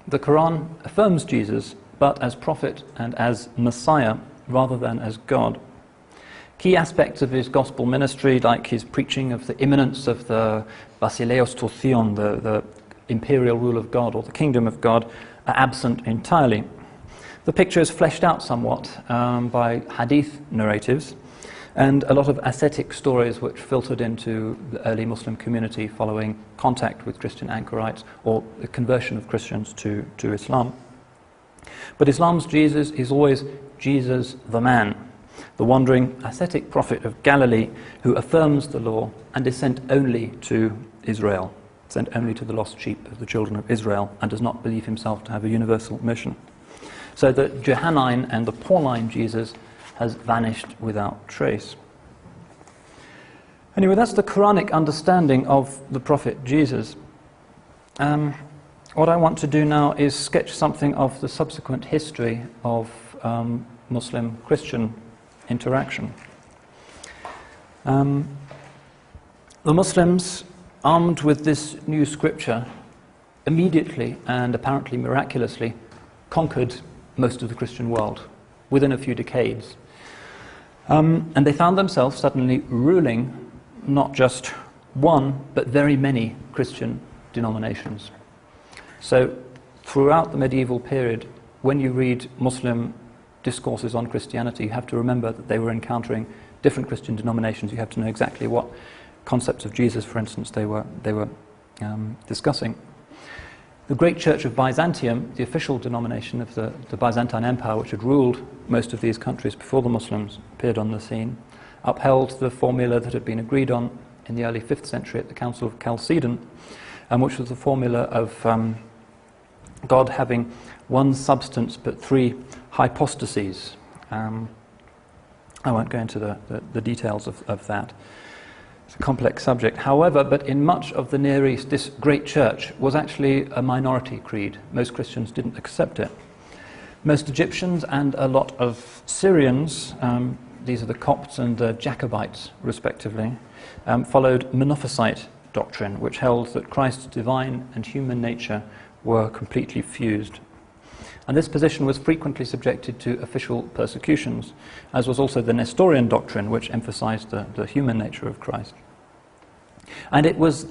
The Quran affirms Jesus, but as prophet and as Messiah, rather than as God. Key aspects of his gospel ministry, like his preaching of the imminence of the Basileos to Theon, the imperial rule of God or the kingdom of God, are absent entirely. The picture is fleshed out somewhat by hadith narratives and a lot of ascetic stories which filtered into the early Muslim community following contact with Christian anchorites or the conversion of Christians to Islam. But Islam's Jesus is always Jesus the man, the wandering ascetic prophet of Galilee who affirms the law and is sent only to Israel, sent only to the lost sheep of the children of Israel, and does not believe himself to have a universal mission. So the Johannine and the Pauline Jesus has vanished without trace. Anyway, that's the Quranic understanding of the prophet Jesus. What I want to do now is sketch something of the subsequent history of Muslim-Christian interaction. The Muslims, armed with this new scripture, immediately and apparently miraculously conquered most of the Christian world within a few decades. And they found themselves suddenly ruling not just one, but very many Christian denominations. So throughout the medieval period, when you read Muslim discourses on Christianity, you have to remember that they were encountering different Christian denominations. You have to know exactly what concepts of Jesus, for instance, they were discussing. The great Church of Byzantium, the official denomination of the Byzantine Empire, which had ruled most of these countries before the Muslims appeared on the scene, upheld the formula that had been agreed on in the early 5th century at the Council of Chalcedon, which was the formula of God having one substance but three hypostases. I won't go into the details of that. It's a complex subject. However, but in much of the Near East, this great church was actually a minority creed. Most Christians didn't accept it. Most Egyptians and a lot of Syrians, these are the Copts and the Jacobites respectively, followed Monophysite doctrine, which held that Christ's divine and human nature were completely fused. And this position was frequently subjected to official persecutions, as was also the Nestorian doctrine, which emphasized the human nature of Christ. And it was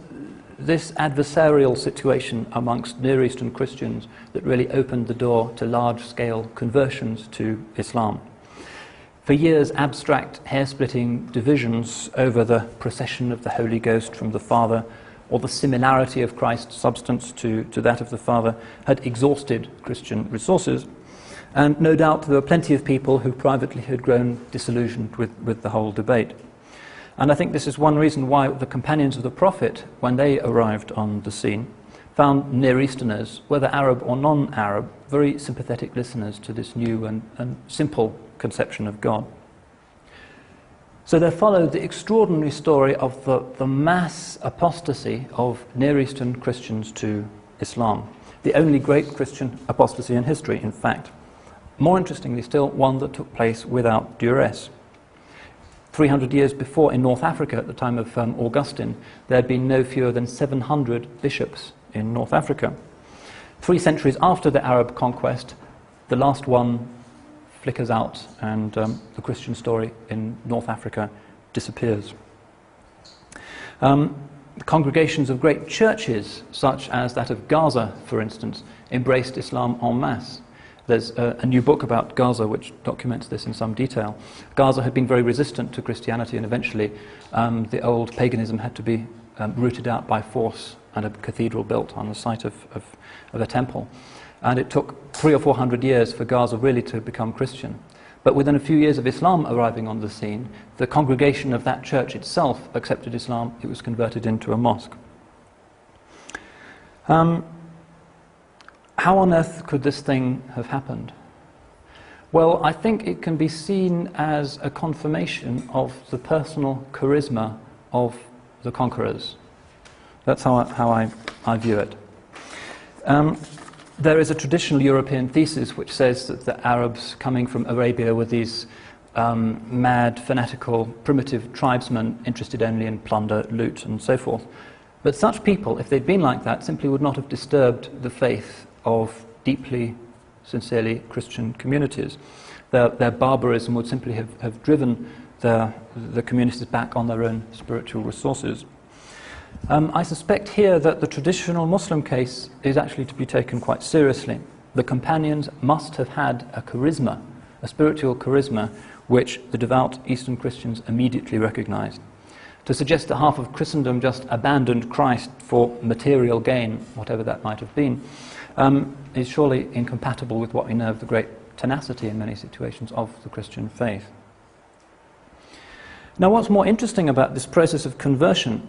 this adversarial situation amongst Near Eastern Christians that really opened the door to large-scale conversions to Islam. For years, abstract, hair-splitting divisions over the procession of the Holy Ghost from the Father, or the similarity of Christ's substance to that of the Father, had exhausted Christian resources. And no doubt there were plenty of people who privately had grown disillusioned with the whole debate. And I think this is one reason why the companions of the Prophet, when they arrived on the scene, found Near Easterners, whether Arab or non-Arab, very sympathetic listeners to this new and simple conception of God. So there followed the extraordinary story of the mass apostasy of Near Eastern Christians to Islam. The only great Christian apostasy in history, in fact. More interestingly still, one that took place without duress. 300 years before, in North Africa, at the time of Augustine, there had been no fewer than 700 bishops in North Africa. 3 centuries after the Arab conquest, the last one flickers out, and the Christian story in North Africa disappears. Congregations of great churches, such as that of Gaza, for instance, embraced Islam en masse. There's a new book about Gaza which documents this in some detail. Gaza had been very resistant to Christianity, and eventually the old paganism had to be rooted out by force and a cathedral built on the site of a temple. And it took 300 or 400 years for Gaza really to become Christian. But within a few years of Islam arriving on the scene, the congregation of that church itself accepted Islam. It was converted into a mosque. How on earth could this thing have happened? Well, I think it can be seen as a confirmation of the personal charisma of the conquerors. That's how I view it. There is a traditional European thesis which says that the Arabs coming from Arabia were these mad, fanatical, primitive tribesmen interested only in plunder, loot, and so forth. But such people, if they'd been like that, simply would not have disturbed the faith of deeply, sincerely Christian communities. Their barbarism would simply have driven the communities back on their own spiritual resources. I suspect here that the traditional Muslim case is actually to be taken quite seriously. The companions must have had a charisma, a spiritual charisma, which the devout Eastern Christians immediately recognized. To suggest that half of Christendom just abandoned Christ for material gain, whatever that might have been, is surely incompatible with what we know of the great tenacity in many situations of the Christian faith. Now, what's more interesting about this process of conversion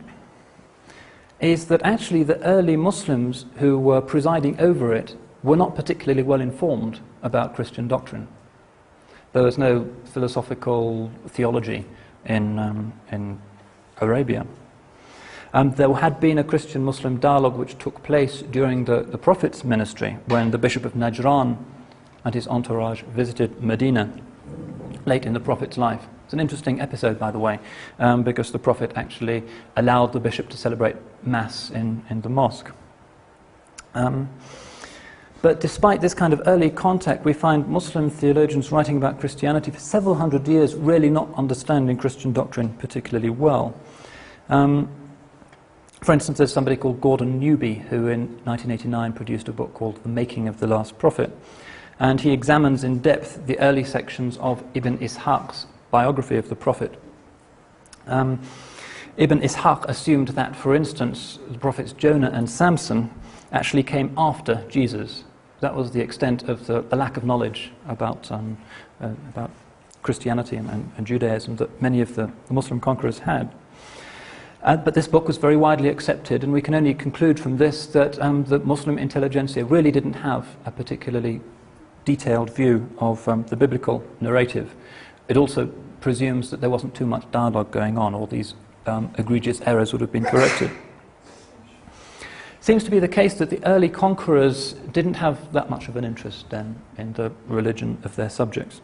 is that actually the early Muslims who were presiding over it were not particularly well informed about Christian doctrine. There was no philosophical theology in Arabia. There had been a Christian-Muslim dialogue which took place during the Prophet's ministry, when the Bishop of Najran and his entourage visited Medina late in the Prophet's life. It's an interesting episode, by the way, because the Prophet actually allowed the bishop to celebrate Mass in the mosque. But despite this kind of early contact, we find Muslim theologians writing about Christianity for several hundred years really not understanding Christian doctrine particularly well. For instance, there's somebody called Gordon Newby who in 1989 produced a book called The Making of the Last Prophet, and he examines in depth the early sections of Ibn Ishaq's biography of the Prophet. Ibn Ishaq assumed that, for instance, the prophets Jonah and Samson actually came after Jesus. That was the extent of the lack of knowledge about Christianity and Judaism that many of the Muslim conquerors had. But this book was very widely accepted, and we can only conclude from this that the Muslim intelligentsia really didn't have a particularly detailed view of the biblical narrative. It also presumes that there wasn't too much dialogue going on, or these egregious errors would have been corrected. Seems to be the case that the early conquerors didn't have that much of an interest then in the religion of their subjects.